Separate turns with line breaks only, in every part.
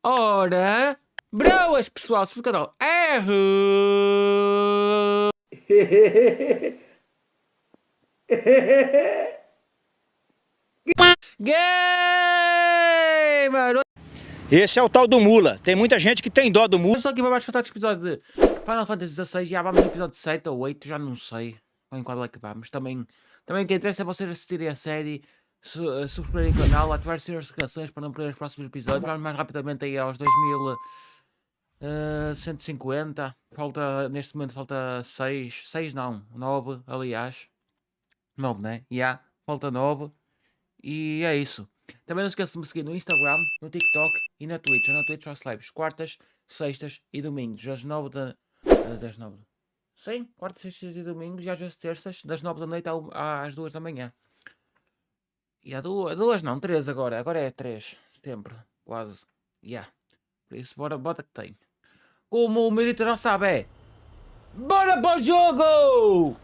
Ora, broas pessoal, se for do canal R. Gamer!
Esse é o tal do Mula. Tem muita gente que tem dó do Mula.
Eu estou aqui para mais fantástico episódio de Final Fantasy XVI. Já vamos no episódio 7 ou 8, já não sei em qual é que vamos. Também o que interessa é vocês assistirem a série, subscreverem o canal, ativar as notificações para não perder os próximos episódios. Vamos mais rapidamente aí aos 2150. Neste momento falta 6 não, 9 aliás. 9, né? Falta 9. E é isso. Também não esqueça de me seguir no Instagram, no TikTok e na Twitch. Na Twitch faço lives quartas, sextas e domingos. Das 9 da... das 9... Sim, quartas, sextas e domingos. E às vezes terças, das 9 da noite às 2 da manhã. E há 2 não, 3 agora. Agora é 3 setembro, quase. Por isso, bora que tem. Como o Milito não sabe é... Bora para o jogo!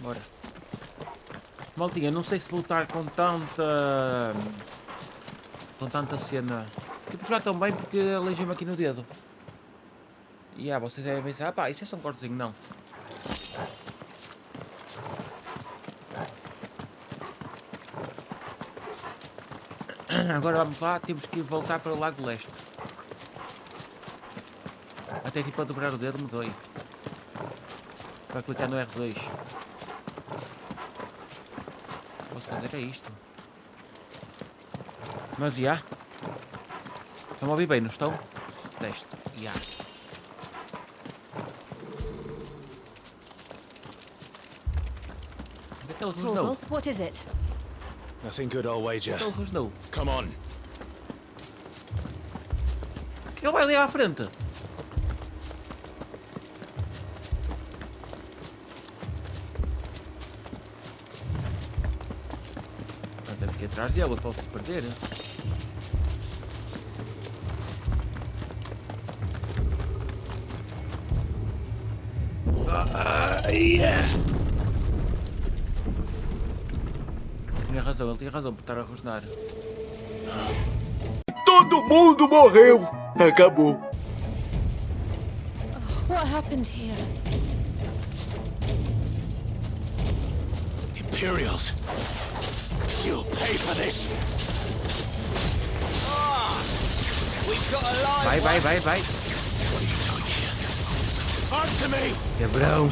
Bora. Maltinha, não sei se vou estar com tanta cena. Tipo, jogar tão bem porque aleijei-me aqui no dedo. E vocês devem pensar, pá, isso é só um cortezinho, não. Agora vamos lá, temos que voltar para o Lago Leste. Até aqui para dobrar o dedo me dói. Para clicar no R2. Posso fazer é isto. Mas estão a ouvir bem, não estão? Teste,
Torgal, what is it?
Nothing good, I'll wager.
Não.
Come on.
Ele vai ali à frente. Temos que ir atrás dele, pode se perder. Ele tinha razão por estar a rosnar.
Todo mundo morreu. Acabou.
What happened here?
Imperials. You'll pay for this.
We've got a line.
Vai.
What are you doing here? Answer me.
Quebrão.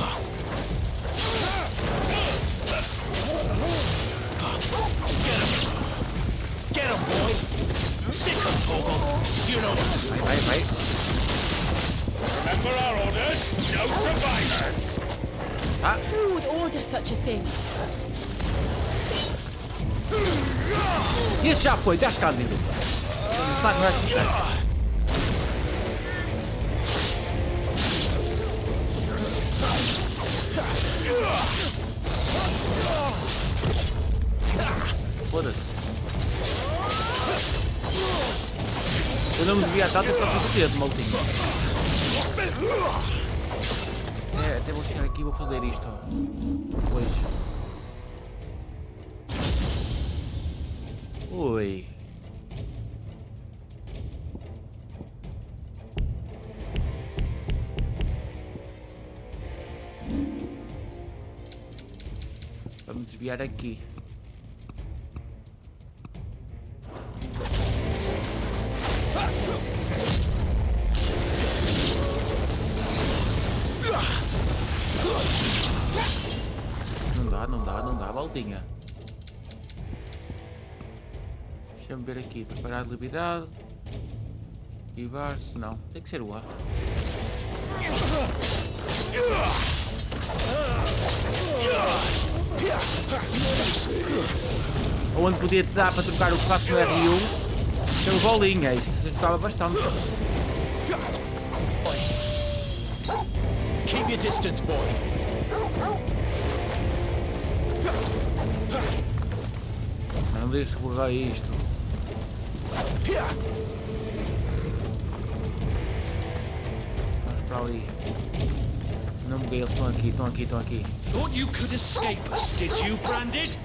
Get him, boy. Sick of Torgal. You know what to do.
Vai.
Remember our orders. No survivors.
Who would order such a thing?
Esse já foi, estás cândido. Não vai fechar. Foda-se. Eu não me devia estar por causa do dedo, maltinho. Até vou chegar aqui e vou fazer isto. Hoje. Oi. Vamos desviar aqui. Não dá, baldinha. Deixa-me ver aqui, preparar a habilidade. Esquivar-se, não, tem que ser o A. Onde podia te dar para trocar o que faço no R1 pelo bolinha, isso estava bastante.
Keep your distance, boy.
Não deixes borrar isto. Vamos para ali. Não me eles estão aqui, estão aqui, estão aqui.
Thought you could escape us, did you, Branded?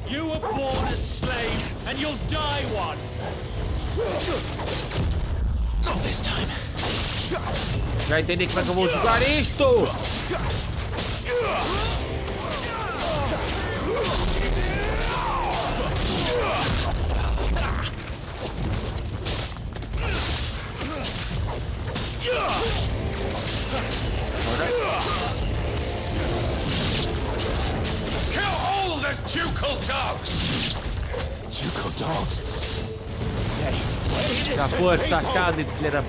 You were born a slave, and you'll die one! Not this time.
Já entendi como é que eu vou jogar isto!
Kill all the ducal dogs!
Ducal dogs?
Está forte, está escada, filha da...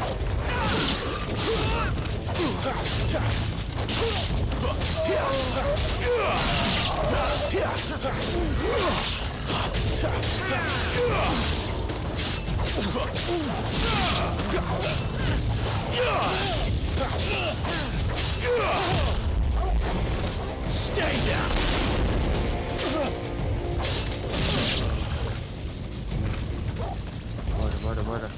Stay down!
Bora, bora.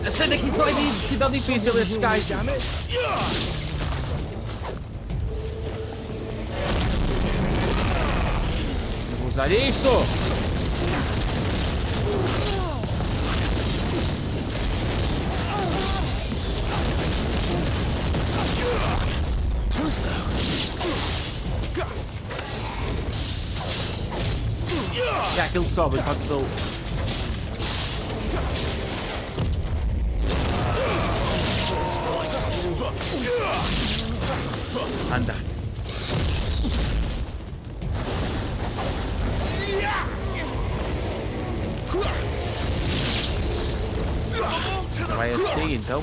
A cena aqui foi tão difícil estes gajos. Eu vou usar isto.
Too slow.
Já aquilo sobe enquanto estou. Anda. Vai assim então.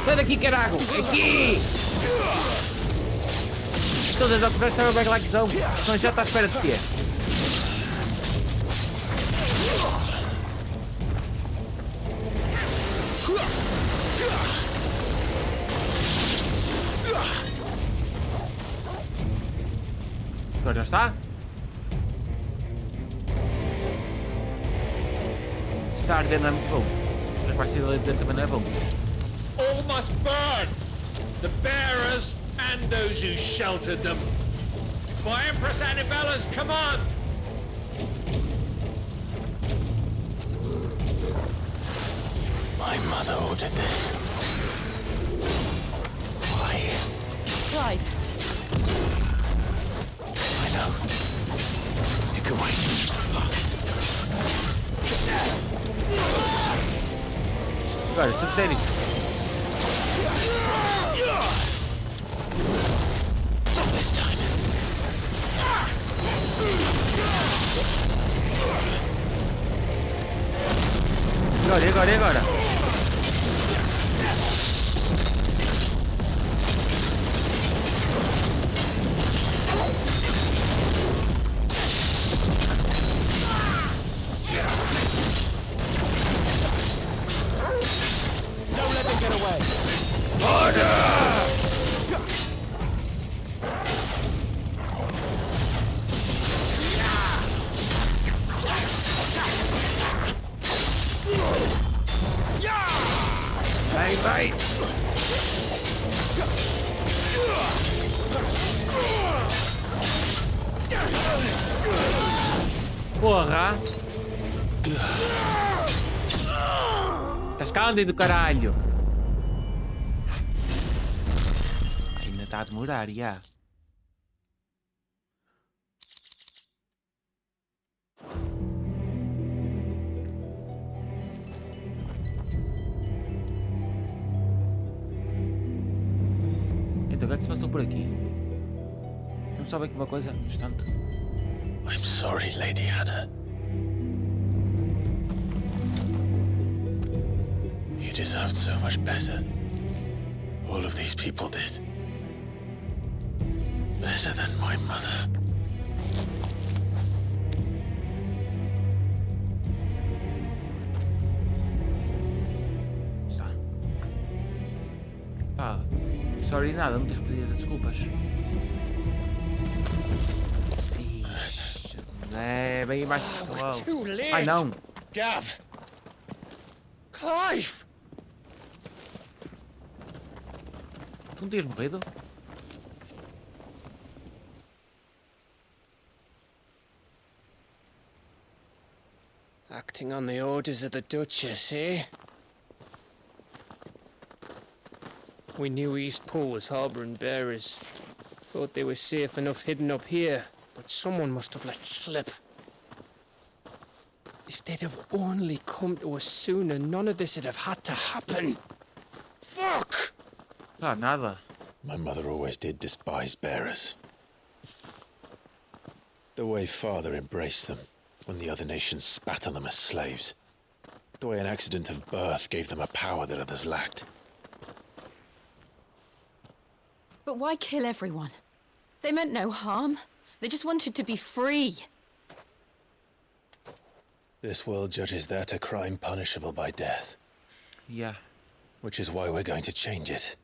Sai daqui, carago! Aqui! Todas as opções sabem bem lá que são. Então já está à espera de quê? Agora já está? Está ardendo não é muito bom. Mas vai ser ali dentro também não é bom.
All must burn! The bearers and those who sheltered them. By Empress Annibella's command!
My mother ordered this. Why?
Clive,
I know. You can wait.
Agora, se eu fizer isto.
Not this time.
Agora.
Don't let them get away.
Vai! Porra! Estás cândido, caralho! Ainda está a demorar, já. Então o que é que se passou por aqui? Não sabe aqui uma coisa? Um instante.
I'm sorry, Lady Hannah. You deserved so much better. All of these people did. Better than my mother.
Está. Pá, sorry nada, não tens de pedir desculpas. Ixi, é bem mais pessoal.
Too late.
Ai não!
Gav! Clive!
Tu não tinhas morrido?
Acting on the orders of the Duchess, eh? We knew East Pool was harbouring bearers. Thought they were safe enough hidden up here, but someone must have let slip. If they'd have only come to us sooner, none of this would have had to happen. Fuck!
Ah, nada.
My mother always did despise bearers. The way father embraced them when the other nations spat on them as slaves. The way an accident of birth gave them a power that others lacked.
But why kill everyone? They meant no harm. They just wanted to be free.
This world judges that a crime punishable by death,
Yeah.
which is why we're going to change it.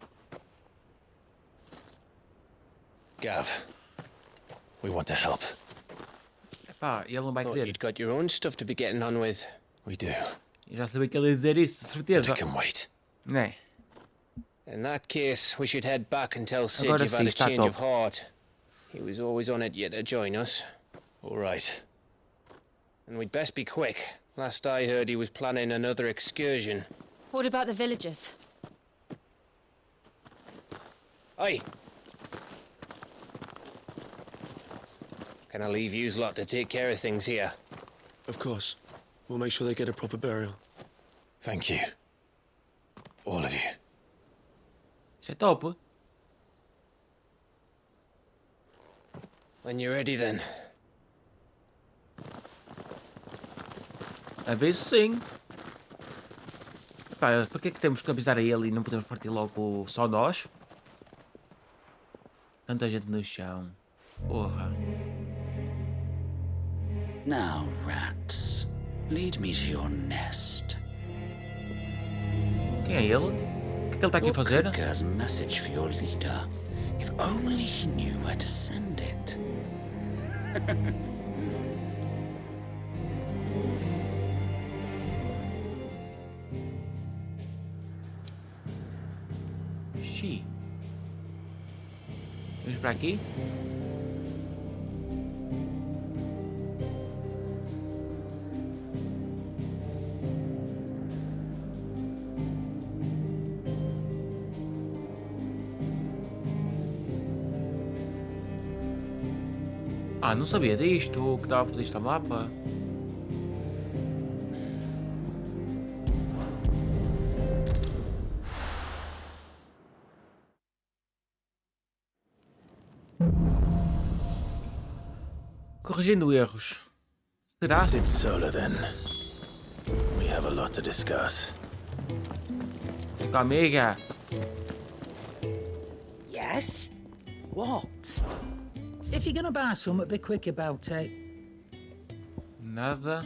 Gav, we want to help.
Epá, ele não vai
Thought
querer.
you'd got your own stuff to be getting on with.
We do,
Eu já sabia que ele ia dizer isso, de
but
certeza.
it can wait.
Né?
In that case, we should head back and tell Sid
Agora
you've
sim,
had a
está
change
top.
of heart. He was always on it yet to join us.
All right.
And we'd best be quick. Last I heard, he was planning another excursion.
What about the villagers?
Aye. Can I leave yous lot to take care of things here?
Of course. We'll make sure they get a proper burial.
Thank you. All of you.
Isso é top.
When you're ready, then.
A ver sim. Epá, para que é que temos que avisar a ele e não podemos partir logo só nós? Tanta gente no chão. Porra.
Now, rats, lead me to your nest.
Quem é ele? O que é que ele está aqui a fazer?
Kripke has a message for your leader. If only he knew where to send it.
Xi. Vamos para aqui? Ah, não sabia disto, que estava a fazer isto ao mapa. Corrigindo erros. Será?
Sit solo then. We have a lot to discuss.
Fica amiga.
Yes? What? If you're gonna buy some, be quick about it.
Nada.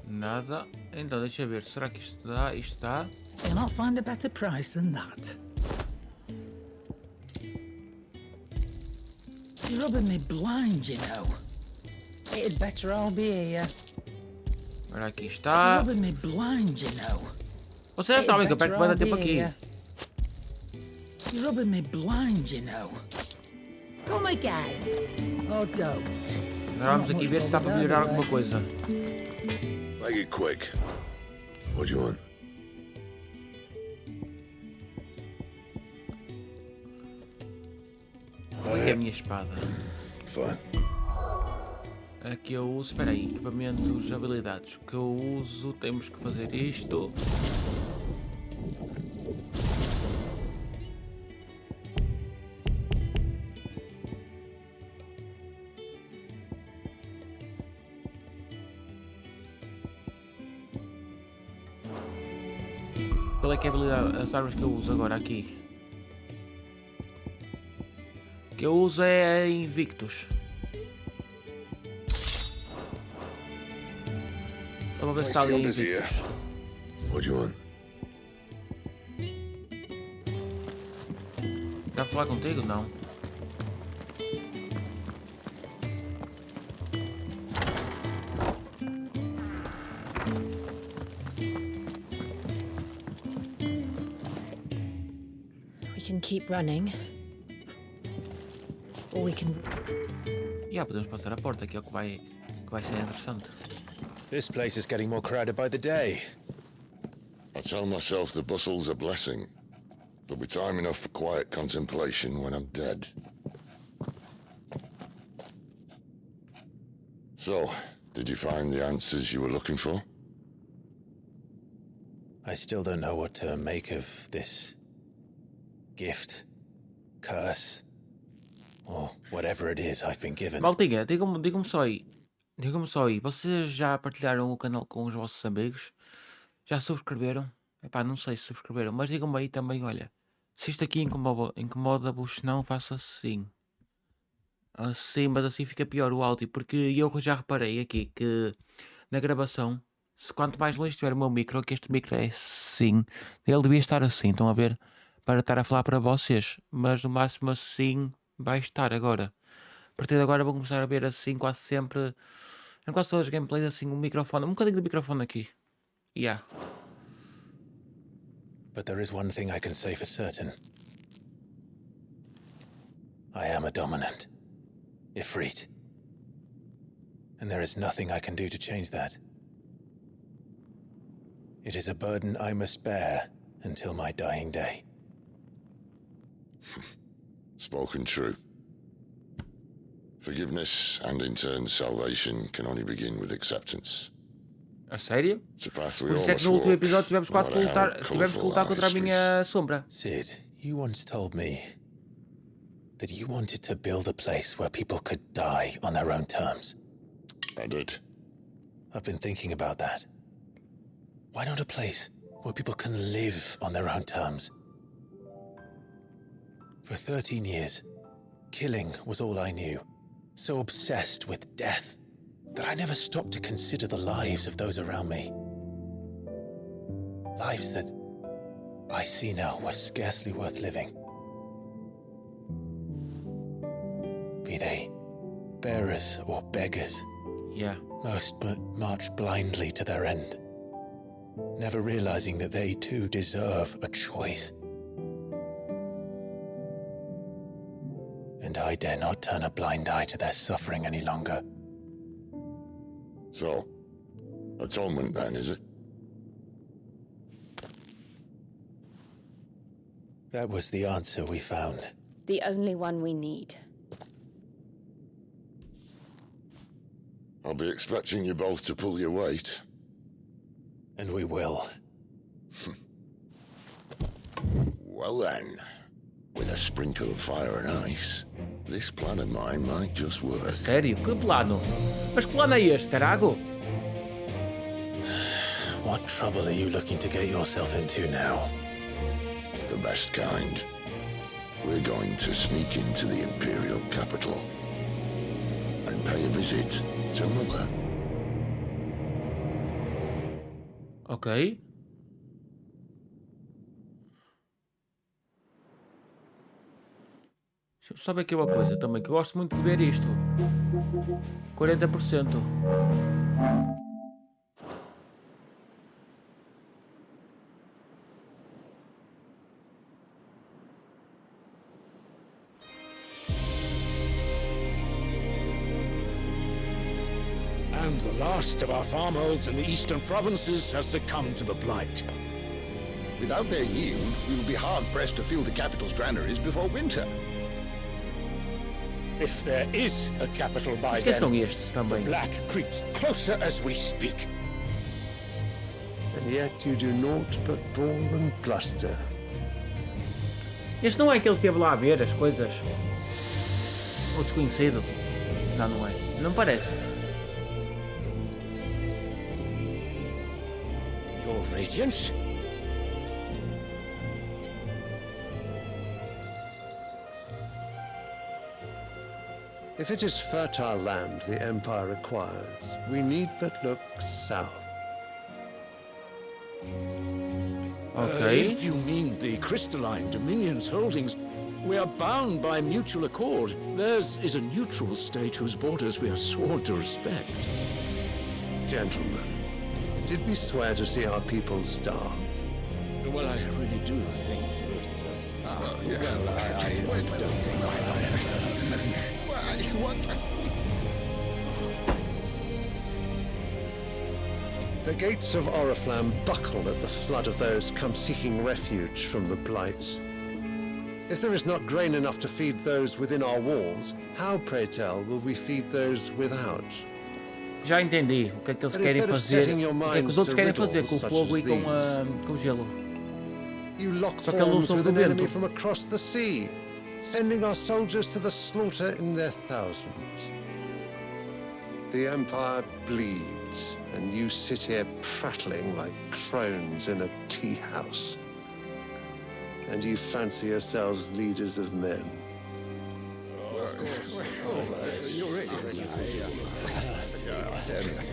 Nada. Então, deixa eu ver. Será que isto dá? Isto dá?
You'll not find a better price than that. You're rubbing me blind, you know. It'd better all be here.
Agora aqui
You're
está.
rubbing me blind, you know.
Vocês
It'd
sabem que eu
better
perco
all
bastante tempo
be
aqui.
here. You're rubbing me blind, you know. Come again. Or don't.
Agora vamos aqui ver se dá para melhorar alguma coisa.
Make it quick. What do you want?
Aqui é a minha espada.
Fine.
Aqui eu uso. Espera aí. Equipamentos, habilidades. O que eu uso. Temos que fazer isto. Qual é que é a habilidade, as armas que eu uso agora aqui? O que eu uso é Invictus. Só para ver se está ali Invictus.
What do you want?
Dá para falar contigo? Não.
We can keep running. Or we can...
Podemos passar a porta, que é o que vai ser interessante.
This place is getting more crowded by the day.
I tell myself the bustle's a blessing. There'll be time enough for quiet contemplation when I'm dead. So, did you find the answers you were looking for?
I still don't know what to make of this gift, curse, or whatever it is I've been given.
Maltinha, digam-me só aí. Digam-me só aí. Vocês já partilharam o canal com os vossos amigos? Já subscreveram? Epá, não sei se subscreveram, mas digam-me aí também, olha. Se isto aqui incomoda-vos, não faça assim. Assim, mas assim fica pior o áudio, porque eu já reparei aqui que na gravação, quanto mais longe estiver o meu micro, que este micro é assim, ele devia estar assim, estão a ver? Para estar a falar para vocês, mas no máximo assim vai estar agora. A partir de agora vou começar a ver assim quase sempre, em quase todas as gameplays, assim um microfone, um bocadinho de microfone aqui.
But there is one thing I can say for certain. I am a dominant, Ifrit. And there is nothing I can do to change that. It is a burden I must bear until my dying day.
Spoken true. Forgiveness and in turn salvation can only begin with acceptance.
A sério?
It's a path we
Por
all
isso é que
must
no último
walk,
episódio tivemos
no
quase que
matter how
lutar, tivemos que
colourful
lutar
our
contra a
histories.
minha sombra.
Sid, you once told me that you wanted to build a place where people could die on their own terms.
I did.
I've been thinking about that. Why not a place where people can live on their own terms? For 13 years, killing was all I knew. So obsessed with death that I never stopped to consider the lives of those around me. Lives that I see now were scarcely worth living. Be they bearers or beggars, most but march blindly to their end, never realizing that they too deserve a choice. And I dare not turn a blind eye to their suffering any longer.
So, atonement then, is it?
That was the answer we found.
The only one we need.
I'll be expecting you both to pull your weight.
And we will.
Well then, with a sprinkle of fire and ice, this plan of mine might just work.
Sério? Que plano? Mas que plano é este, Tarago?
What trouble are you looking to get yourself into now?
The best kind. We're going to sneak into the Imperial capital and pay a visit to Mother.
Ok. Deixa eu só ver aqui uma coisa também, que eu gosto muito de ver isto. 40%.
And the last of our farmholds in the eastern provinces has succumbed to the blight.
Without their yield, we will be hard-pressed to fill the capital's granaries before winter.
If there is a capital by
Que são
then,
estes também?
the black creeps closer as we speak.
And yet you do naught but bawl and bluster.
Este não é aquele que esteve lá a ver as coisas? O desconhecido? Não, não é. Não parece.
Your Radiance?
If it is fertile land the Empire requires, we need but look south.
Okay.
If you mean the crystalline Dominion's holdings, we are bound by mutual accord. Theirs is a neutral state whose borders we are sworn to respect.
Gentlemen, did we swear to see our people starve?
Well, I really do think that...
The gates of Oriflamme buckle at the flood of those come seeking refuge from the Blight. If there is not grain enough to feed those within our walls, how, pray tell, will we feed those without?
Já entendi o que é que eles querem fazer, o que é que os outros querem fazer com o fogo e com o gelo.
You lock
Só que a luz
horns with an
dentro.
enemy from across the sea, sending our soldiers to the slaughter in their thousands. The Empire bleeds, and you sit here prattling like crones in a tea house. And you fancy yourselves leaders of men.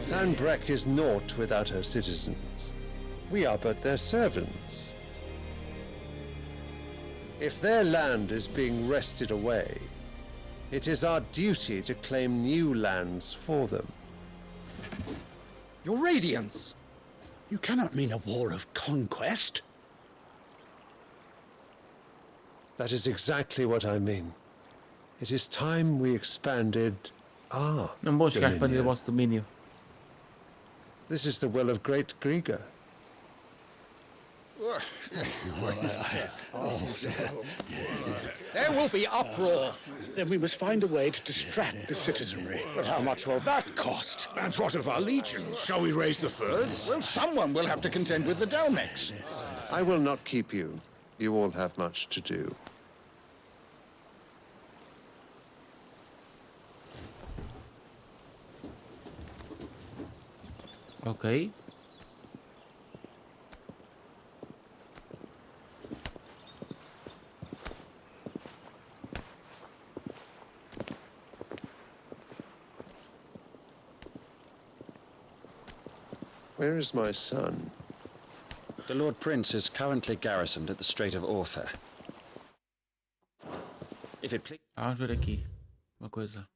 Sandbreck is naught without her citizens. We are but their servants. If their land is being wrested away, it is our duty to claim new lands for them.
Your Radiance! You cannot mean a war of conquest.
That is exactly what I mean. It is time we expanded our
Não vou chegar a expandir o
dominion.
vosso domínio.
This is the will of great Grieger.
There will be uproar. Then we must find a way to distract the citizenry. But how much will that cost?
And what of our legions? Shall we raise the thirds?
Well, someone will have to contend with the Dalmex.
I will not keep you. You all have much to do.
Ok.
Where is my son?
The Lord Prince is currently garrisoned at the Strait of Arthur. If it please...
Vamos ver aqui uma coisa.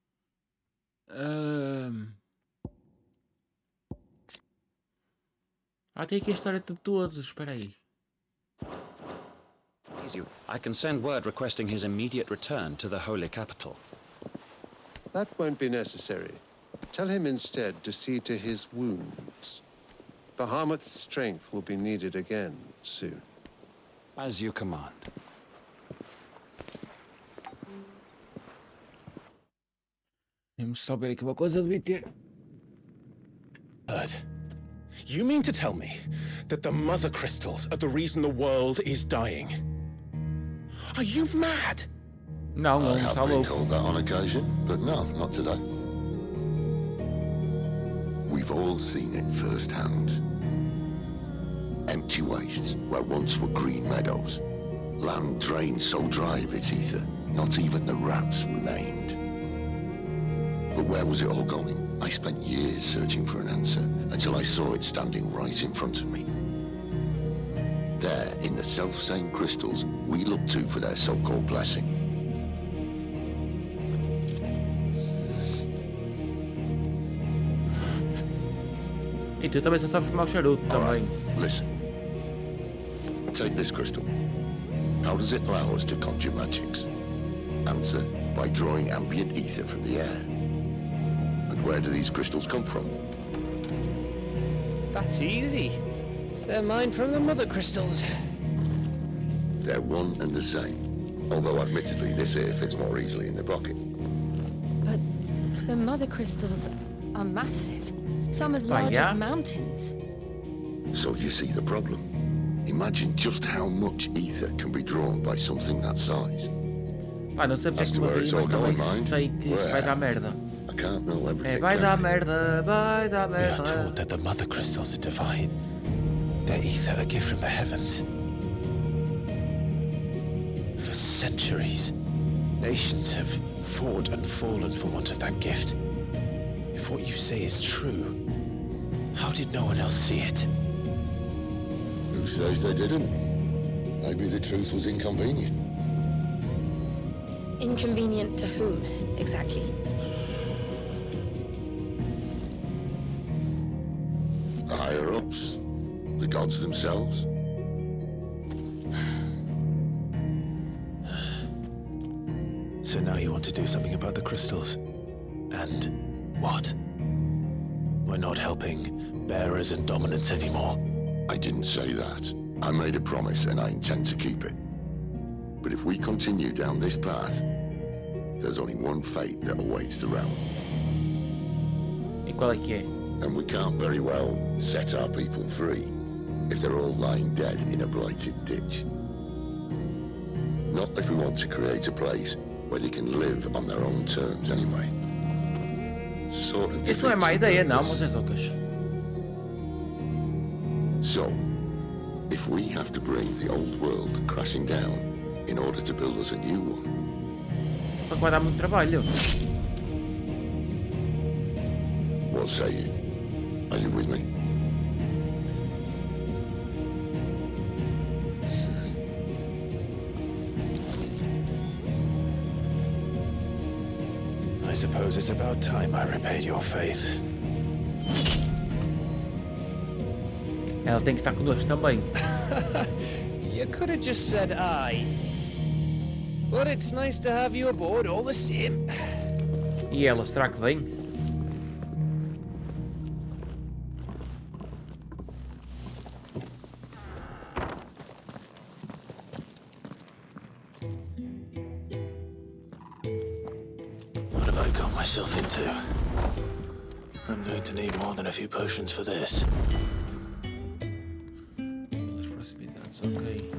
Tem aqui a história de todos. Espera aí.
I can send word requesting his immediate return to the Holy Capital.
That won't be necessary. Tell him instead to see to his wounds. Bahamut's strength will be needed again soon.
As you command.
Vamos só ver aqui uma coisa de ter.
You mean to tell me that the mother crystals are the reason the world is dying? Are you mad?
Não,
I
não
have
está
been
louco.
called that on occasion, but no, not today. We've all seen it firsthand. Empty wastes where once were green meadows. Land drained so dry of its ether, not even the rats remained. But where was it all going? I spent years searching for an answer until I saw it standing right in front of me. There, in the self-same crystals we look to for their so-called blessing.
E tu também só sabes fumar o charuto também.
Listen. Take this crystal. How does it allow us to conjure magics? Answer, by drawing ambient ether from the air. And where do these crystals come from?
That's easy. They're mined from the mother crystals.
They're one and the same. Although admittedly this here fits more easily in the pocket.
But the mother crystals are massive. Some as large as mountains.
So you see the problem. Imagine just how much ether can be drawn by something that size.
Pá, não sei porque é que me ri, mas também sei que isto vai dar merda. Vai dar merda, vai dar
We are
merda.
told that the mother crystals are divine. Their ether a gift from the heavens. For centuries, nations have fought and fallen for want of that gift. If what you say is true, how did no one else see it?
Who says they didn't? Maybe the truth was inconvenient.
Inconvenient to whom, exactly?
The higher-ups? The gods themselves?
So now you want to do something about the crystals. And what? We're not helping bearers and dominants anymore.
I didn't say that. I made a promise and I intend to keep it. But if we continue down this path, there's only one fate that awaits the realm.
E qual é que é?
And we can't very well set our people free if they're all lying dead in a blighted ditch. Not if we want to create a place where they can live on their own terms anyway. Sort of.
Isso não é má ideia, não, meus zezocas.
So, if we have to bring the old world crashing down in order to build us a new one.
Só que vai dar muito trabalho.
What say you? Are you with me?
I suppose it's about time I repaid your faith.
Ela tem que estar connosco também.
You could have just said aye. But it's nice to have you aboard all the same.
E ela, será que vem?
What have I got myself into? I'm going to need more than a few potions for this.
As proximidades, ok.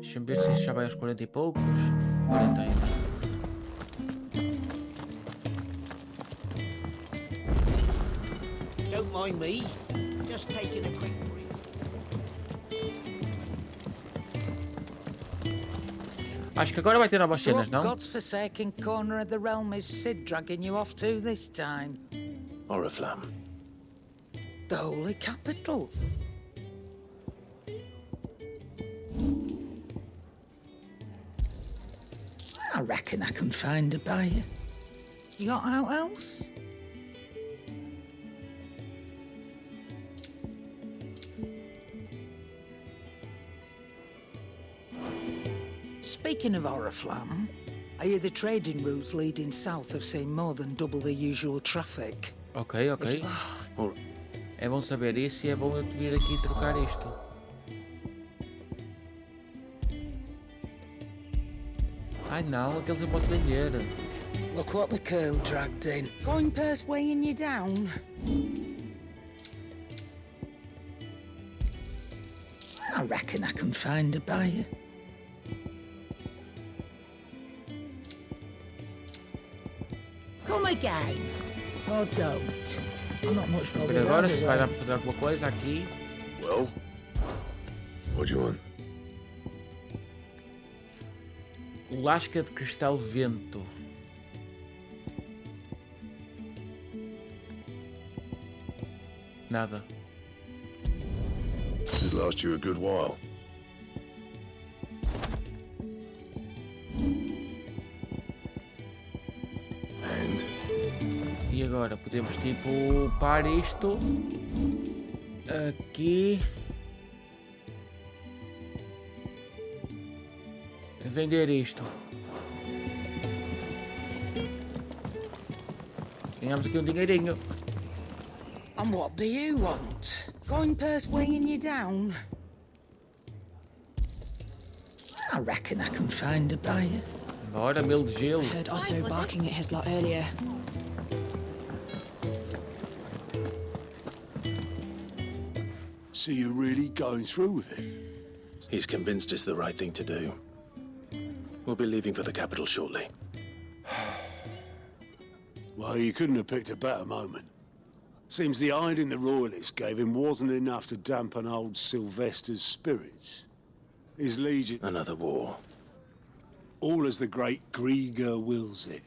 Deixa-me ver se isso já vai aos 40 e poucos. 40 ainda.
Don't mind me. Just taking a quick break.
Acho que agora vai ter novas
So
cenas,
what
não?
God's forsaken corner of the realm is Sid dragging you off to this time?
Oriflamme.
The holy capital. I reckon I can find a buyer. You got out else? Speaking of Oriflamme, I hear the trading routes leading south have seen more than double the usual traffic.
Ok, ok. É bom saber isso e é bom eu vir aqui trocar isto. Ai não, aqueles eu posso vender.
Look what the curl dragged in. Going purse weighing you down? I reckon I can find a buyer. Come again. Or don't. I'm not much
Por
bothered
agora, se vai dar
anyway.
para fazer alguma coisa aqui.
Well, what do you want?
Lasca de cristal vento. Nada.
Should last you a good while. And?
E agora podemos tipo par isto aqui, vender isto. Ganhamos aqui um dinheirinho.
And what do you want? Going purse weighing you down? I reckon I can find a buyer.
Bora, mil de gelo.
I heard Otto barking at his lot earlier.
So you're really going through with it?
He's convinced it's the right thing to do. We'll be leaving for the capital shortly.
Well, you couldn't have picked a better moment. Seems the hiding the royalists gave him wasn't enough to dampen old Sylvester's spirits. His legion...
Another war.
all as the great Grieger wills it.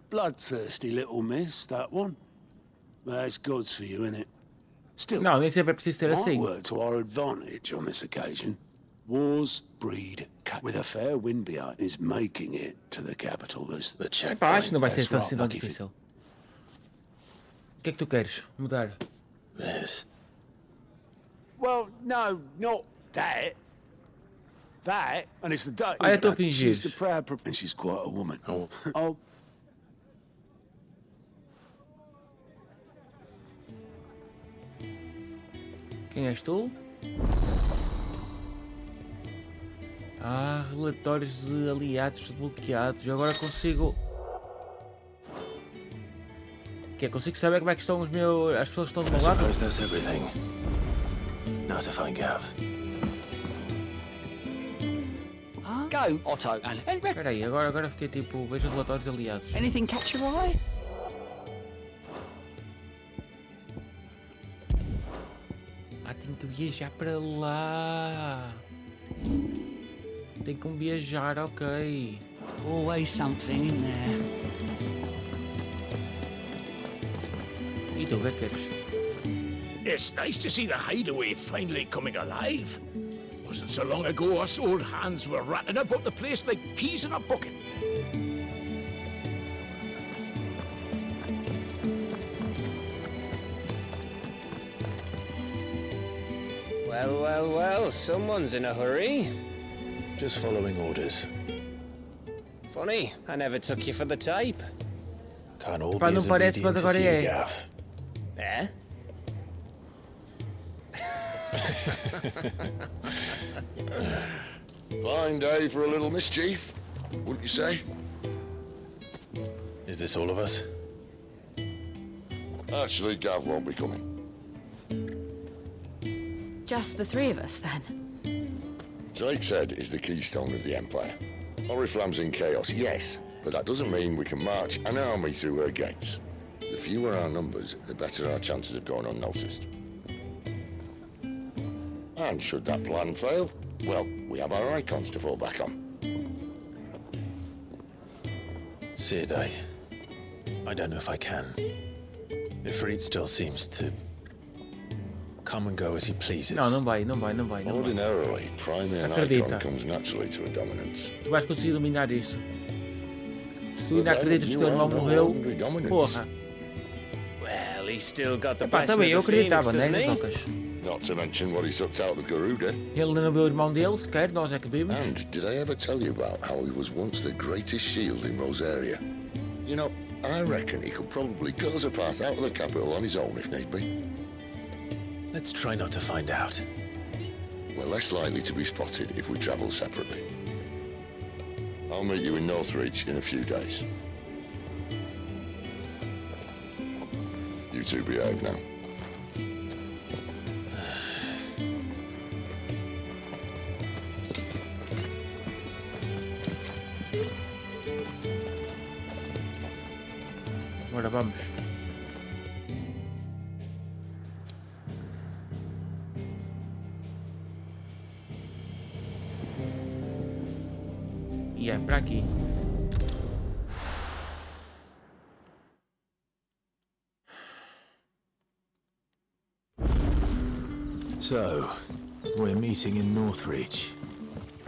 Bloodthirsty little miss, that one. But that's God's for you, innit? Still,
não, nem sempre é preciso ser
might
assim.
work to our advantage on this occasion. Wars breed cut. With a fair wind behind is making it to the capital. There's the checkpoint.
Epá, acho que não vai ser
That's right,
assim tão
lucky for-
difícil. O que é que tu queres mudar?
This.
Well, no, not that. That, and it's the day.
Ah, eu tô a
She's the
fingir.
proud, and she's quite a woman. Oh,
Quem és tu? Ah, relatórios de aliados desbloqueados. Eu agora consigo... Consigo saber como é que estão os meus... as pessoas que estão do
I
meu lado?
suppose that's everything. Now to find Gav.
Go, Otto.
Espera aí, agora fiquei tipo... vejo relatórios de aliados.
Anything catch your eye?
Ah, tenho que viajar para lá. Tenho que viajar, ok.
Always something in there.
E tu, o que é que queres?
It's nice to see the hideaway finally coming alive. Wasn't so long ago us old hands were ratting about the place like peas in a bucket.
Well, well, well, someone's in a hurry.
Just following orders.
Funny, I never took you for the type.
Can't all
Pá,
be
não
as
parece,
obedient
mas
as
agora
you,
é.
Gav.
Eh?
Fine day for a little mischief, wouldn't you say?
Is this all of us?
Actually, Gav won't be coming.
Just the three of us, then?
Drake's Head is the keystone of the Empire. Oriflamme's in chaos, yes, but that doesn't mean we can march an army through her gates. The fewer our numbers, the better our chances of going unnoticed. And should that plan fail, well, we have our icons to fall back on.
Sid, I don't know if I can. Ifrit still seems to come and go as he pleases.
Não vai.
Ordinarily, priming an
Acredita.
icon comes naturally to a dominance.
Tu vais conseguir dominar isso. Se tu ainda
But then
acreditas que
you
teu irmão
are no
morreu,
longer dominance.
porra.
Well, he's still got the
Epá,
blessing
também eu
of the Phoenix,
acreditava, né,
doesn't he?
zezocas?
Not to mention what he sucked out of Garuda.
Ele não viu o irmão dele, sequer, nós é que vimos.
And did I ever tell you about how he was once the greatest shield in Rosaria? You know, I reckon he could probably cut us a path out of the capital on his own if need be.
Let's try not to find out.
We're less likely to be spotted if we travel separately. I'll meet you in Northreach in a few days. You two behave now.
Agora vamos. E é para aqui.
So, we're meeting in Northreach.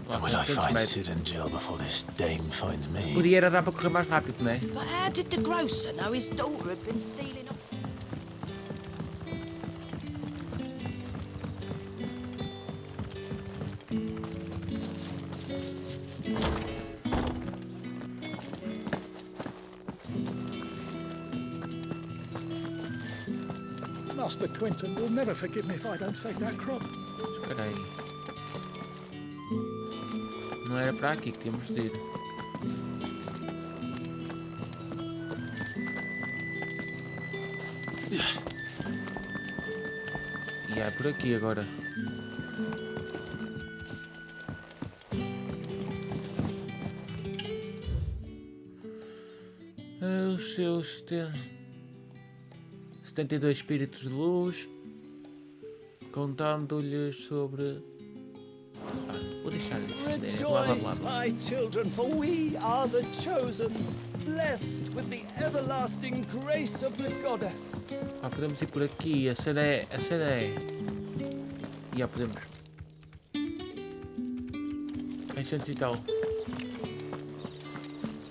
And will I find
600
Sid and Jill before this dame finds me?
Podia era dar para correr mais rápido, não é?
But how did the grocer know his daughter had been stealing up?
Master Quinton will never forgive me if I don't save that crop.
Espera aí. Não era para aqui que tínhamos de ir. E é por aqui agora. Os seus 72 espíritos de luz, contando-lhes sobre... vou deixar deixar de responder. Blá blá blá.
Rejoice, my children, for we are the chosen, blessed with the everlasting grace of the goddess.
Ah, podemos ir por aqui. A cena é. Já podemos. 600 e tal.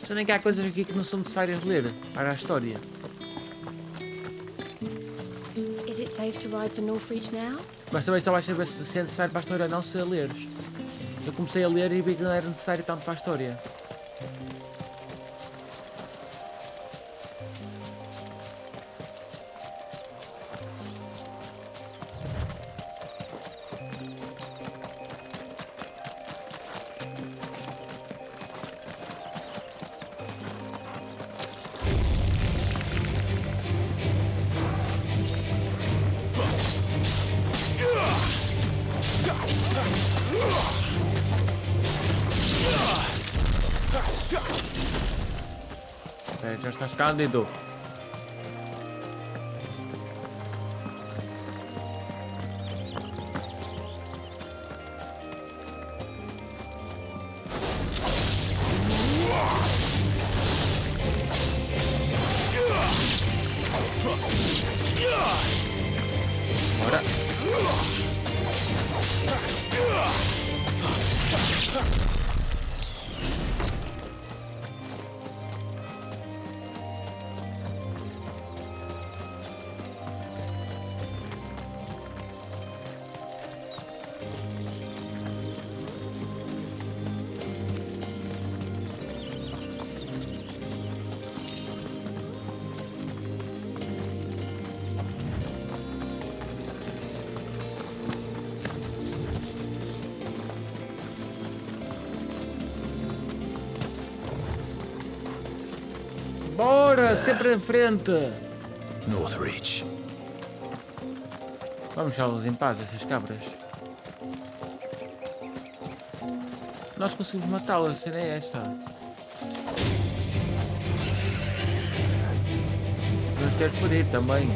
Só nem que há coisas aqui que não são necessárias ler para a história.
Is it safe to ride to Northreach now?
Mas também só vais saber se é necessário para a história ou não se a leres. Eu comecei a ler e vi que não era necessário tanto para a história. Já está escondido. Bora. Bora, sempre em frente.
Northreach.
Vamos deixá-los em paz, essas cabras. Nós conseguimos matá-las, a cena é essa. Nos quer ferir também.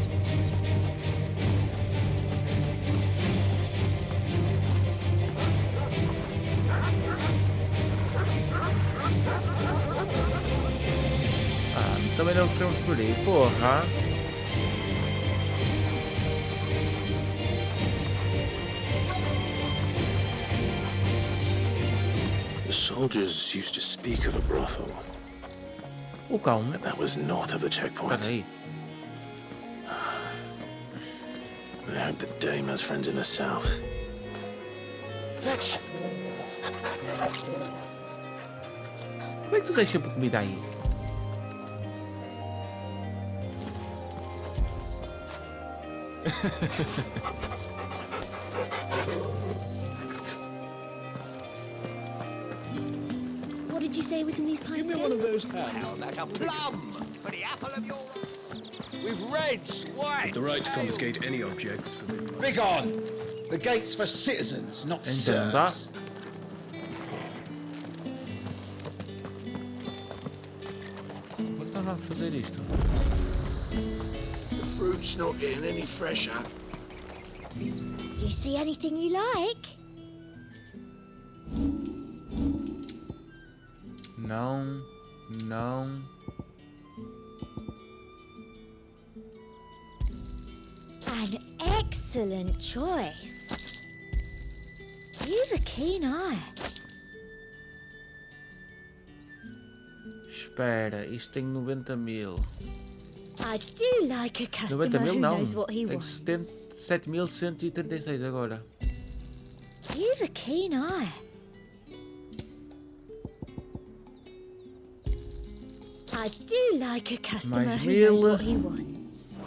Também não queremos ferir, porra.
The soldiers used to speak of a brothel.
O cão.
But that was north of the checkpoint.
Aí.
I hope the dame has friends in the south.
Fetch!
Como é que tu deixas sempre comida aí?
What did you say was in these pies?
Give me one of those hands.
Well, like a plum for the apple of your... With reds, white.
The right to confiscate any objects for the...
Begone! The gate's for citizens, not
Então dá.
serfs.
Como é que nós vamos fazer isto?
The fruit's not getting any fresher.
Do you see anything you like?
Não, não.
An excellent choice. You've a keen eye.
Espera, isto tem 90.000.
I do like a customer
90.000
who
não.
knows what he
Tem
wants.
7.136 agora.
You've a keen eye. I do like a customer
Mais
who knows
1000.
what he wants.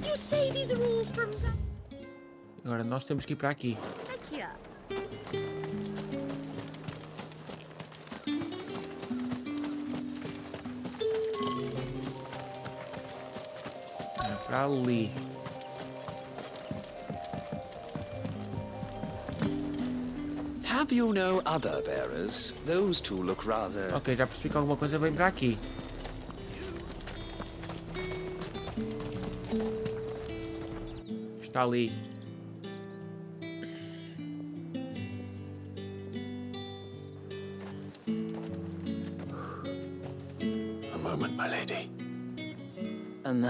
You say these are all from the...
Agora nós temos que ir para aqui.
Thank you.
É para ali.
Have you no other bearers? Those two look rather...
Ok, já percebi que alguma coisa vem para aqui. Está ali.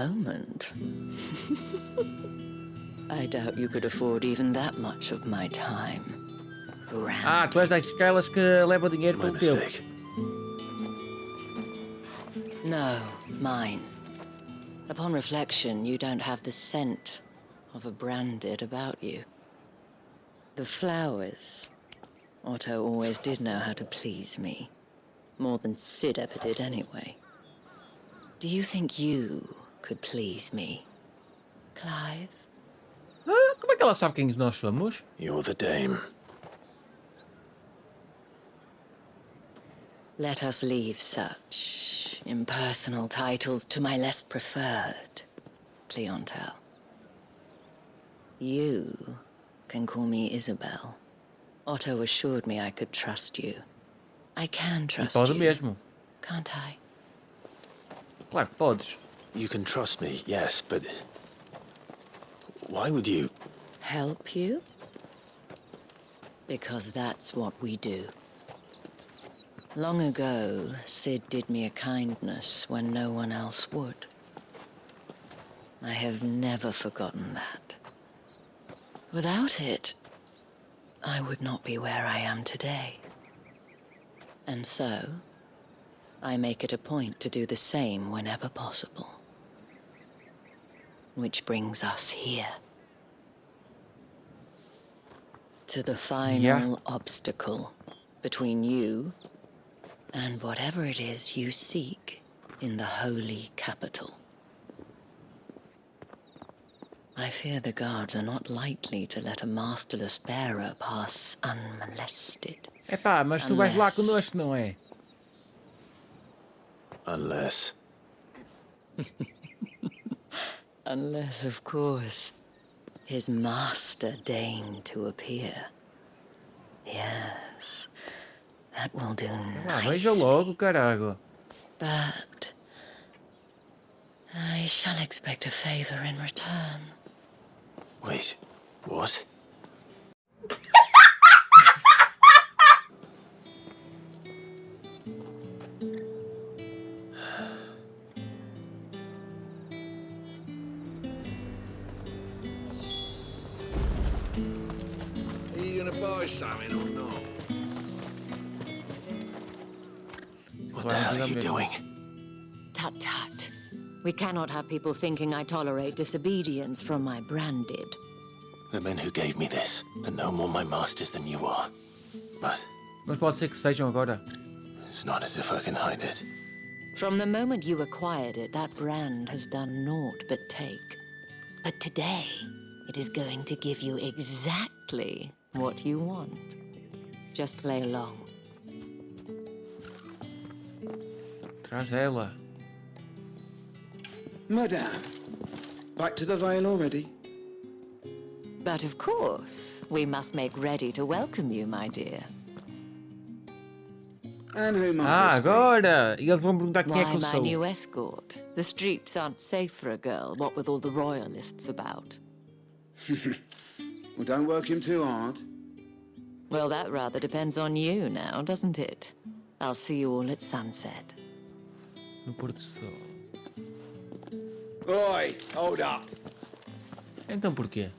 moment. I doubt you could afford even that much of my time.
Ah, tu és daquelas que levam dinheiro pelo tempo.
No, mine. Upon reflection, you don't have the scent of a branded about you. The flowers. Otto always did know how to please me. More than Sid ever did anyway. Do you think you could please me, Clive?
Como é que ela sabe quem nós somos?
You're the dame.
Let us leave such impersonal titles to my less preferred clientele. You can call me Isabel. Otto assured me I could trust you. I can trust
Pode
you,
mesmo.
can't I?
Claro que podes.
You can trust me, yes, but why would you?
Help you? Because that's what we do. Long ago, Sid did me a kindness when no one else would. I have never forgotten that. Without it, I would not be where I am today. And so, I make it a point to do the same whenever possible. Which brings us here. To the final obstacle between you and whatever it is you seek in the holy capital. I fear the guards are not likely to let a masterless bearer pass unmolested.
Epá, mas tu vais lá connosco, não é?
Unless.
Unless, of course, his master deigned to appear. Yes, that will do
Veja
nicely.
logo, caralho.
But I shall expect a favor in return.
Wait, what?
Are you gonna buy something or not?
What the hell are you doing?
Tut tut. We cannot have people thinking I tolerate disobedience from my branded.
The men who gave me this are no more my masters than you are. But
Mas pode ser que sejam agora.
it's not as if I can hide it.
From the moment you acquired it, that brand has done naught but take. But today, it is going to give you exactly what you want. Just play along.
Traz ela.
Madame, back to the Vale already?
But of course, we must make ready to welcome you, my dear.
And who might
Ah,
this be?
agora! E eles vão perguntar quem é
Why
que eu
my
sou.
new escort? The streets aren't safe for a girl, what with all the royalists about.
Well, don't work him too hard.
Well, that rather depends on you now, doesn't it? I'll see you all at sunset.
No pôr do sol.
Oi, hold up.
Então porquê?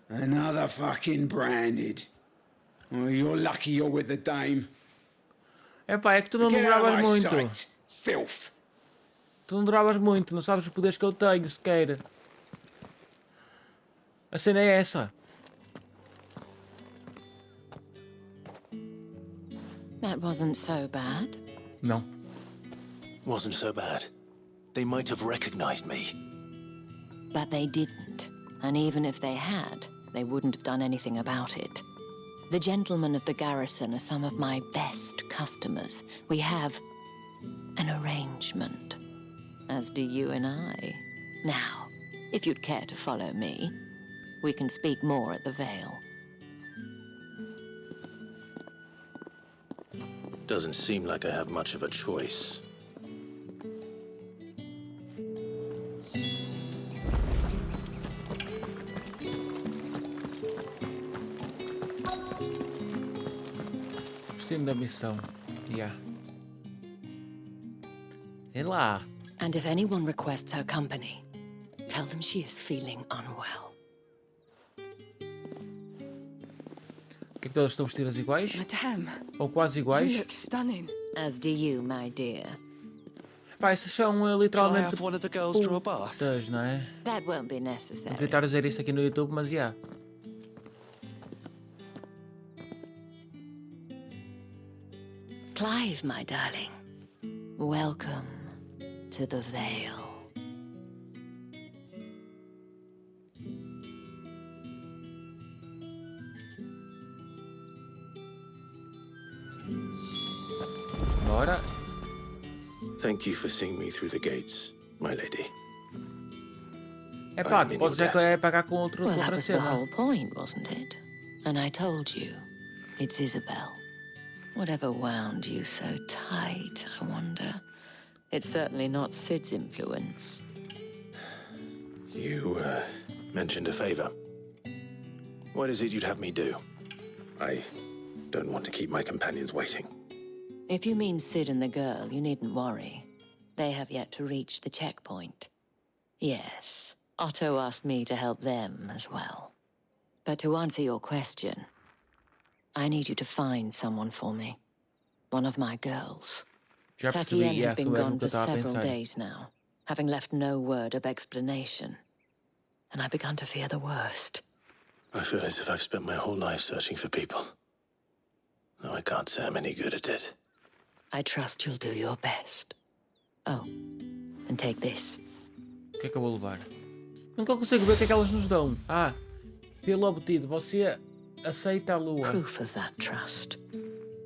Another fucking branded. Oh, you're lucky you're with the dame.
Epá, é que tu não
Get out of
duravas
my
muito.
sight, filth.
Tu não duravas muito, não sabes os poderes que eu tenho sequer. A cena é essa.
That wasn't so bad.
Não.
Wasn't so bad. They might have recognized me.
But they didn't. And even if they had, they wouldn't have done anything about it. The gentlemen of the garrison are some of my best customers. We have an arrangement, as do you and I. Now, if you'd care to follow me, we can speak more at the Vale.
Doesn't seem like I have much of a choice.
Destino da missão. Yeah. E lá.
And if anyone requests her company, tell them she is feeling unwell.
Que é que todas estão vestidas iguais?
Madame,
ou quase iguais?
you look stunning.
As do you, my dear.
Pá, essas são literalmente
one of the girls draw a bath?
putas, não é?
That won't be
Não
necessary.
queria estar a dizer isso aqui no YouTube, mas já.
Clive, my darling. Welcome to the Vale.
Bora.
Thank you for seeing me through the gates, my lady.
É pá, podes dizer que é pagar com
Well, that
outra
was the
cena.
whole point, wasn't it? And I told you, it's Isabel. Whatever wound you so tight, I wonder. It's certainly not Sid's influence.
You, mentioned a favor. What is it you'd have me do? I don't want to keep my companions waiting.
If you mean Sid and the girl, you needn't worry. They have yet to reach the checkpoint. Yes, Otto asked me to help them as well. But to answer your question, I need you to find someone for me. One of my girls.
Já percebi,
Tatiana has been
sou eu
gone
que eu
for
estava a
several
pensar.
days now, having left no word of explanation. And I began to fear the worst.
I feel as if I've spent my whole life searching for people. Though I can't say I'm any good at it.
I trust you'll do your best. Oh, and take this.
O que é que eu vou levar? Nunca consigo ver o que é que elas nos dão. Ah, pelo obtido, você aceita a lua.
Proof of that trust.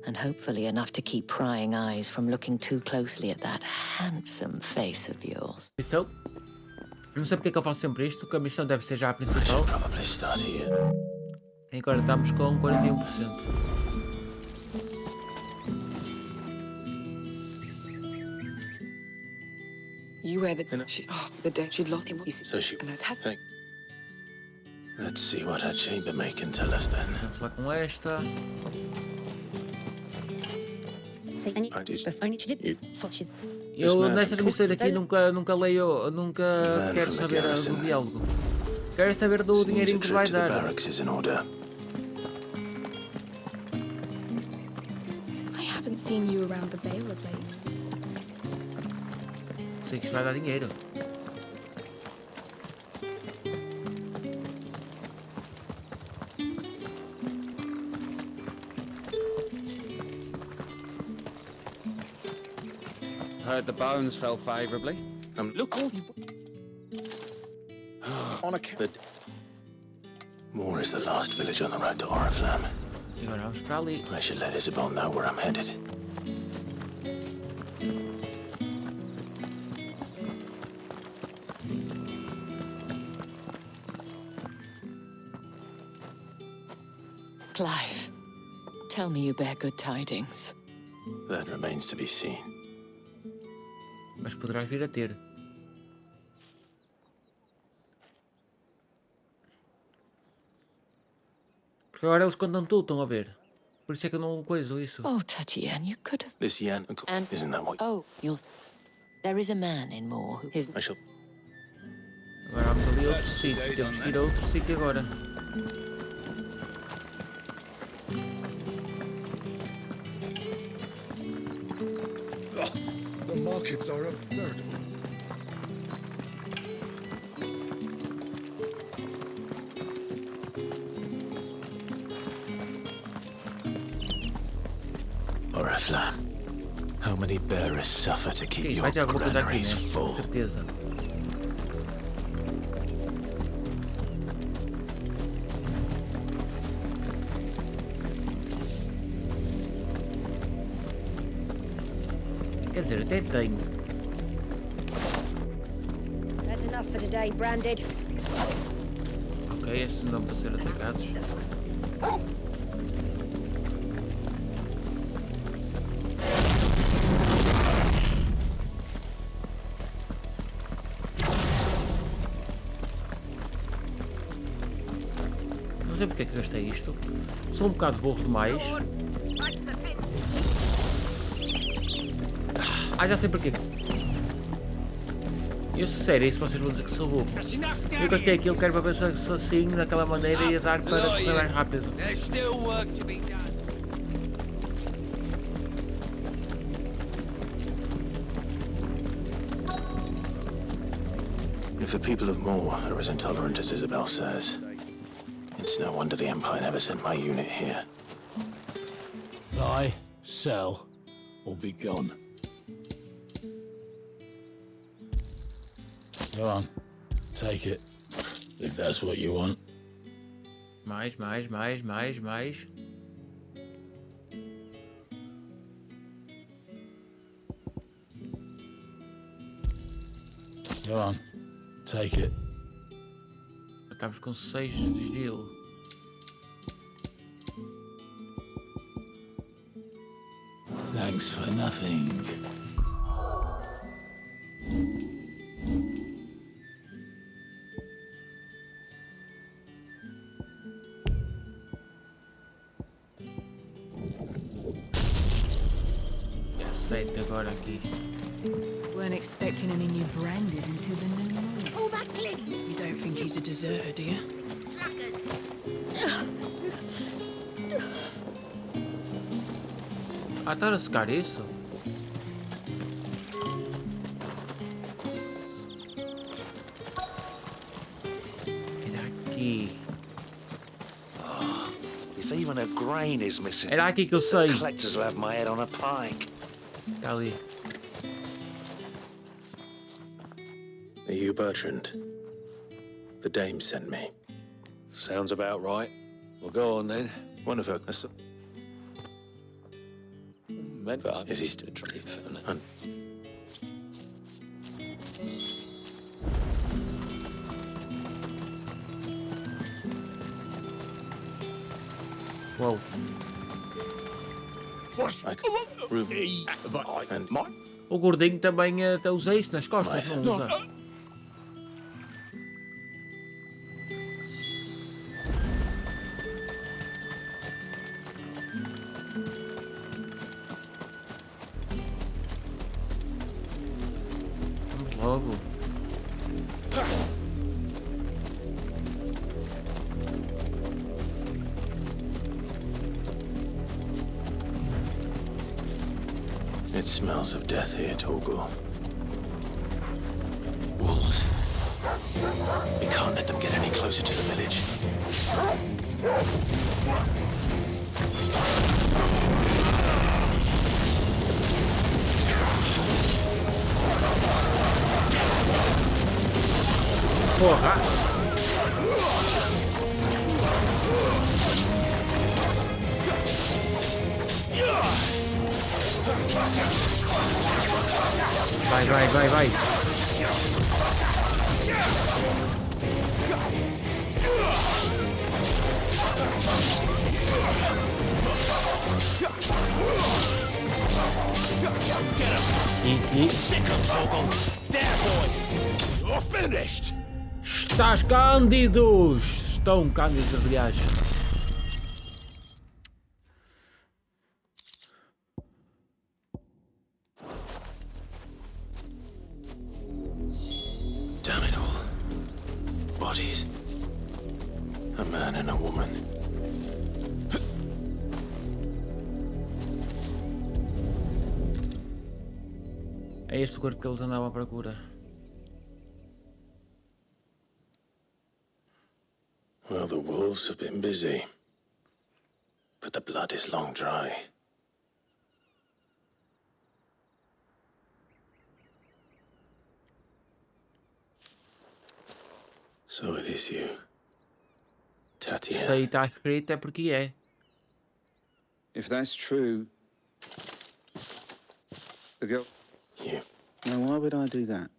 And hopefully enough to keep prying eyes from looking too closely at that handsome face of yours.
Missão? Não sei porque é que eu faço sempre isto, que a missão deve ser já a principal. E agora estamos com 41%.
You wear the day she'd lost him.
So she... Thank... Let's see what her chambermaid can tell us then.
Vamos falar com esta. Eu nesta missão aqui nunca leio, nunca quero saber do diálogo. Quero saber do dinheirinho que vai dar.
I haven't seen you around the Vale of late.
Sei que isto vai dar dinheiro.
Heard the bones fell favourably.
Look, on a cabin. Moor is the last village on the road to Oriflamme.
E agora vamos para ali.
I should let Isabel know where I'm headed.
Clive, tell me you bear good tidings.
That remains to be seen.
Mas poderás vir a ter. Porque agora eles contam tudo, estão a ver. Por isso é que eu não coiso isso.
Oh, Tatiana, you could have...
This Yan...
And...
Isn't that what...
Oh, you'll... There is a man in Moor who...
I shall...
Agora vamos ali a outro sítio. Temos que ir a outro sítio agora.
The markets are a veritable...
Oriflamme. How many bearers suffer to keep your granaries full?
Com certeza. Quer dizer, até tenho.
That's enough for today, Branded.
Ok, esses não para ser atacados. Não sei porque é que gastei isto. Sou um bocado burro demais. Ah, já sei porquê. Eu sério, se vocês vão dizer que sou burro. Eu gostei aquilo, quero para pensar assim, daquela maneira e a dar para correr mais rápido.
If the people of Moor are as intolerant as Isabel says, it's no wonder the Empire never sent my unit here.
Buy, sell, or be gone. Go on, take it, if that's what you want.
Mais.
Go on, take it.
Estamos com 6 de gelo.
Thanks for nothing.
Aceita agora aqui.
Weren't expecting any new branded until the new moon.
Pull that clip.
You don't think he's a deserter, do you?
Sluggard.
Ah, tá a secar isso? Era aqui.
Oh, if even a grain is missing,
Era aqui que eu sei.
collectors will have my head on a pike.
Está ali.
Are you Bertrand? The dame sent me.
Sounds about right. Well, go on then.
One of her...
Maybe
Is he
still trying?
Uou. O gordinho também usa isso nas costas, não usa? Vamos logo.
It smells of death here, Torgor. Wolves. We can't let them get any closer to the village.
Porra! Vai. Estás cândidos! Estão cândidos, aliás.
Damn it all. Bodies. A man and a woman.
É este o corpo que eles andavam à procura.
Well, the wolves have been busy. But the blood is long dry. So it is you, Tatiana.
Se aí está escrito é porque é.
If that's true, the girl...
You.
Now, why would I do that?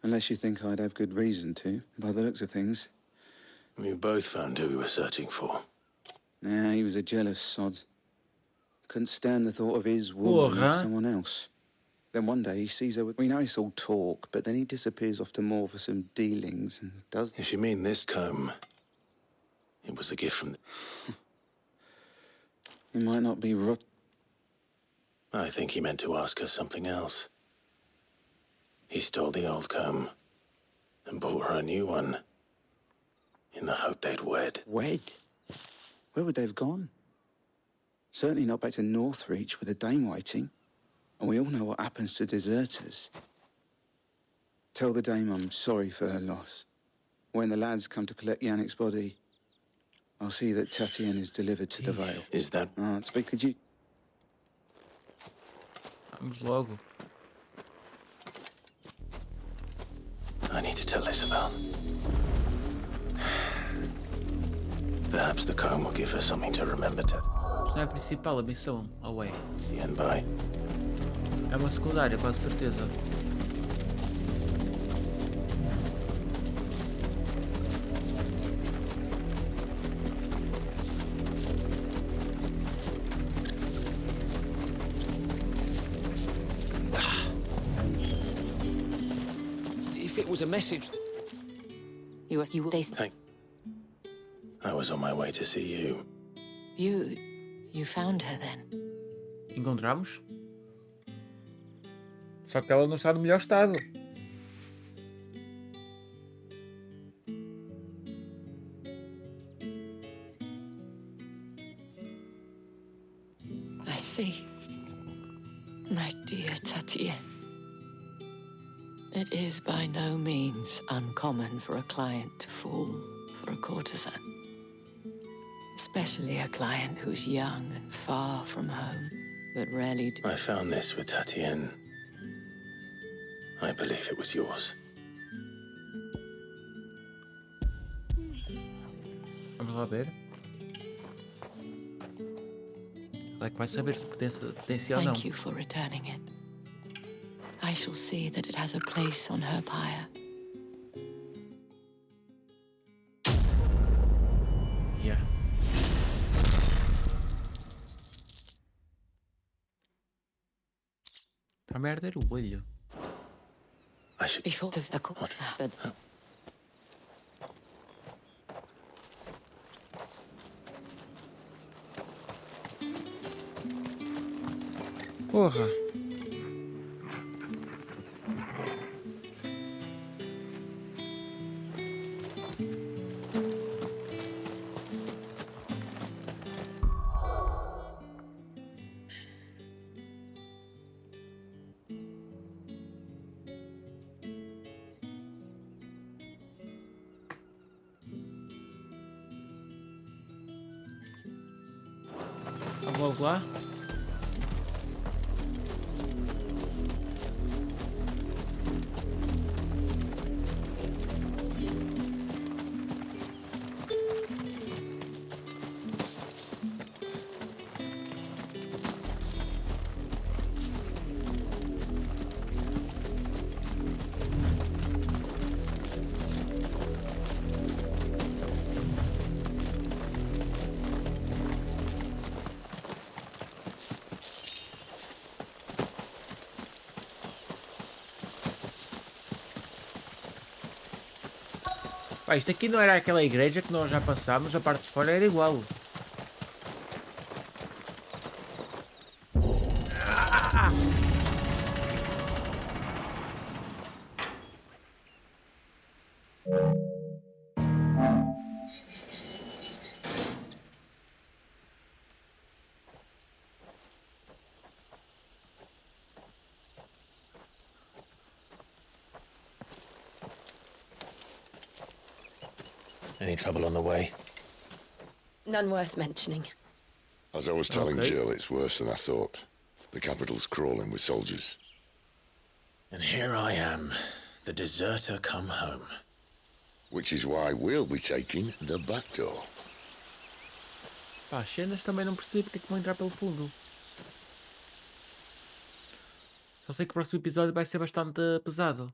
Unless you think I'd have good reason to, by the looks of things.
We both found who we were searching for.
Nah, he was a jealous sod. Couldn't stand the thought of his woman with someone else. Then one day he sees her with... We know it's all talk, but then he disappears off to Moor for some dealings and does...
If you mean this comb, it was a gift from...
He might not be rot...
I think he meant to ask us something else. He stole the old comb and bought her a new one in the hope they'd wed.
Wed? Where would they have gone? Certainly not back to Northreach with a dame waiting. And we all know what happens to deserters. Tell the dame I'm sorry for her loss. When the lads come to collect Yannick's body, I'll see that Tatien is delivered to the Vale.
Is that...
speak, could you...
Vamos logo.
I need to tell Isabel. Perhaps the comb will give her something to remember to...
Personagem principal, a missão, away.
The end by.
É uma secundária, quase certeza.
If it was a message...
You they...
Hey. I was on my way to see you.
You found her then?
Encontramos? Só que ela não está no melhor estado.
I see. My dear Tatien. It is by no means uncommon for a client to fall for a courtesan. Especially a client who's young and far from home, but rarely do.
I found this with Tatien. I believe it was yours.
Vamos lá ver. Ela é que vai saber se pertence ou não.
Thank you for returning it. I shall see that it has a place on her pyre.
Yeah. Está a arder o olho.
I should...
Before the... What? But...
Porra. Vamos lá. Pá, isto aqui não era aquela igreja que nós já passámos, a parte de fora era igual.
Any trouble on the way?
None worth mentioning.
As I was telling Jill, it's worse than I thought. The capital's crawling with soldiers.
And here I am, the deserter come home.
Which is why we'll be taking the back door.
Pá, as cenas também não percebo porque é que vão entrar pelo fundo. Só sei que o próximo episódio vai ser bastante pesado.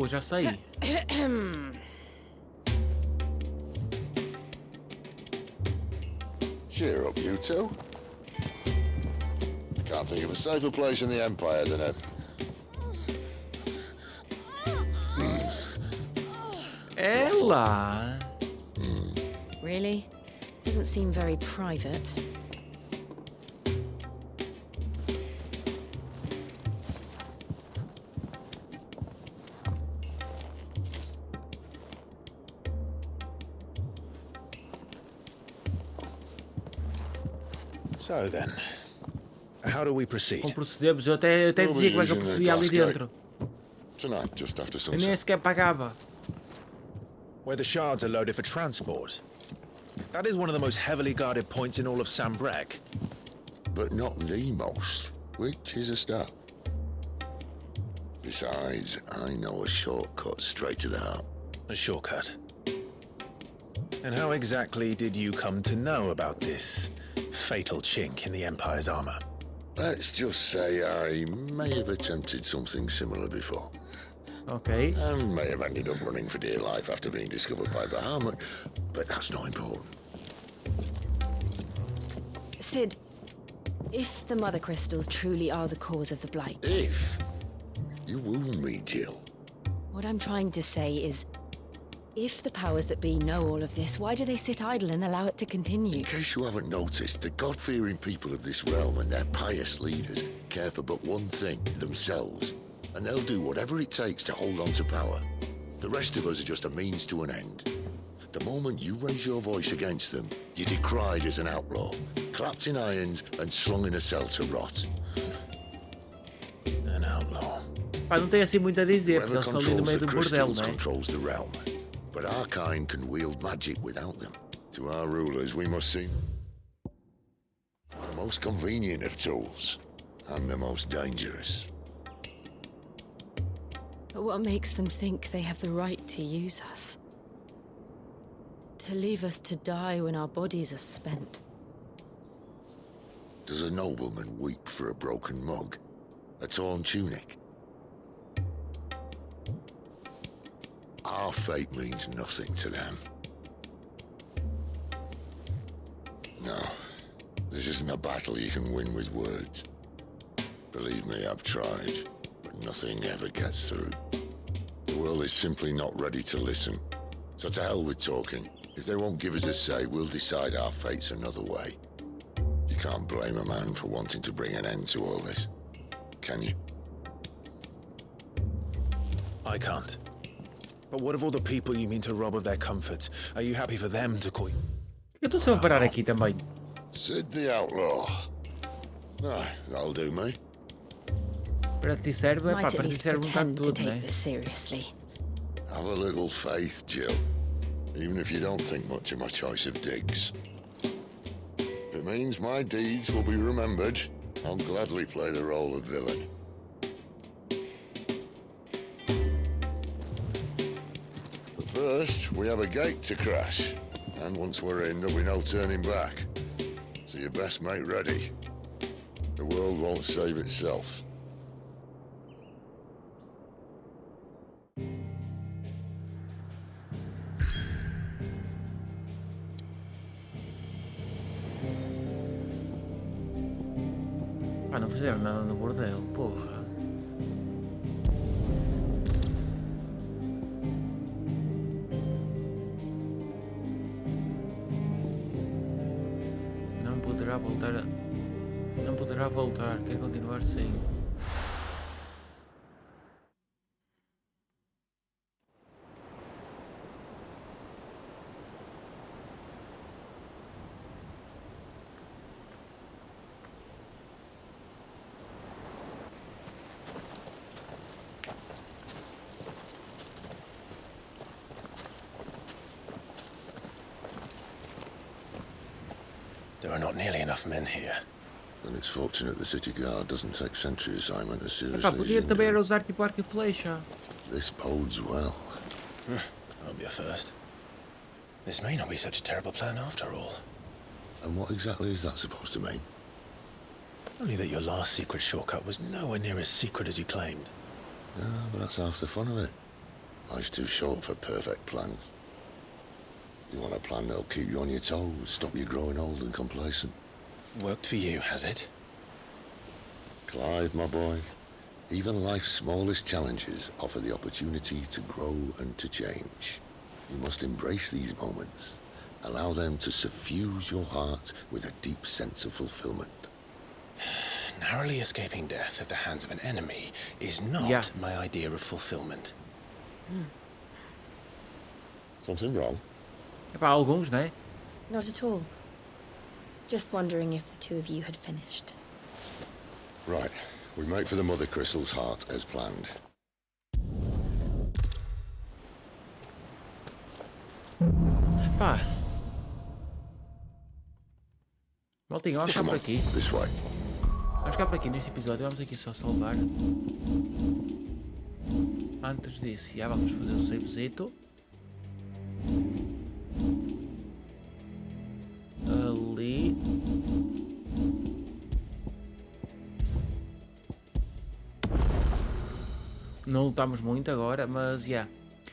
Já sei.
Cheer up, you two. Can't think of a safer place in the Empire than it.
Ela.
Really? Doesn't seem very private.
So then, how do we proceed?
Como procedemos? Eu até dizia como é que eu percebia ali dentro.
Tonight, just after
Eu nem
sunset.
sequer pagava.
Where the shards are loaded for transport. That is one of the most heavily guarded points in all of Sambrek.
But not the most, which is a start. Besides, I know a shortcut straight to the heart.
A shortcut? And how exactly did you come to know about this fatal chink in the Empire's armor?
Let's just say I may have attempted something similar before.
Okay.
And may have ended up running for dear life after being discovered by Bahamut, but that's not important.
Sid, if the Mother Crystals truly are the cause of the Blight...
If? You wound me, Jill.
What I'm trying to say is, if the powers that be know all of this, why do they sit idle and allow it to continue?
In case you haven't noticed, the God-fearing people of this realm and their pious leaders care for but one thing, themselves. And they'll do whatever it takes to hold on to power. The rest of us are just a means to an end. The moment you raise your voice against them, you're decried as an outlaw, clapped in irons and slung in a cell to rot.
An outlaw.
Pá, não tem assim muito a dizer, porque
Whoever
eles estão ali no
controls
meio
the
do bordel,
crystals
não é?
controls the realm. But our kind can wield magic without them. To our rulers, we must seem the most convenient of tools, and the most dangerous.
But what makes them think they have the right to use us? To leave us to die when our bodies are spent?
Does a nobleman weep for a broken mug? A torn tunic? Our fate means nothing to them. No, this isn't a battle you can win with words. Believe me, I've tried, but nothing ever gets through. The world is simply not ready to listen. So to hell with talking. If they won't give us a say, we'll decide our fates another way. You can't blame a man for wanting to bring an end to all this, can you?
I can't. But what of all the people you mean to rob of their comforts? Are you happy for them to call you?
Eu estou só a parar aqui também.
Sid the Outlaw. Ah, that'll do me.
Para ti serve, pá,
Might at
para ti
least
serve um bocado
pretend to
tudo,
take
né?
this seriously.
Have a little faith, Jill. Even if you don't think much of my choice of digs. If it means my deeds will be remembered, I'll gladly play the role of villain. But first, we have a gate to crash. And once we're in, there'll be no turning back. So you best make ready. The world won't save itself.
Pá, não fizeram nada no bordel, porra. Não poderá voltar a... Não poderá voltar, quer continuar sim.
There are not nearly enough men here.
Then it's fortunate the city guard doesn't take sentry assignment as seriously
Pá,
as
podia
you
também
do.
era usar tipo arco e flecha.
This bodes well.
That'll be a first. This may not be such a terrible plan after all.
And what exactly is that supposed to mean?
Only that your last secret shortcut was nowhere near as secret as you claimed.
Yeah, but that's half the fun of it. Life's too short for perfect plans. You want a plan that'll keep you on your toes, stop you growing old and complacent.
Worked for you, has it?
Clive, my boy, even life's smallest challenges offer the opportunity to grow and to change. You must embrace these moments. Allow them to suffuse your heart with a deep sense of fulfillment.
Narrowly escaping death at the hands of an enemy is not my idea of fulfillment.
Something wrong?
É para alguns, né?
Not at all. Just wondering if the two of you had finished.
Right. We make for the Mother Crystal's heart as planned.
Pá. Maltinho, vamos ficar por aqui.
This way.
Vamos ficar por aqui neste episódio. Vamos aqui só salvar. Antes disso, já vamos fazer o savezito. Ali. Não lutamos muito agora, mas já. Yeah.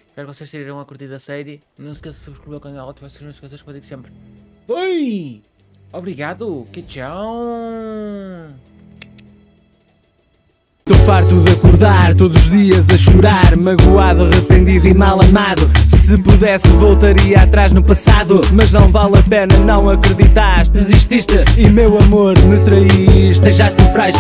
Espero que vocês estejam a curtir a série. Não se esqueçam de subscrever o canal, ativar as notificações, como eu digo sempre. Oi! Obrigado! Que tchau!
Tô farto de acordar todos os dias a chorar, magoado, arrependido e mal amado. Se pudesse voltaria atrás no passado, mas não vale a pena, não acreditaste, desististe e meu amor me traíste, deixaste-me frágil.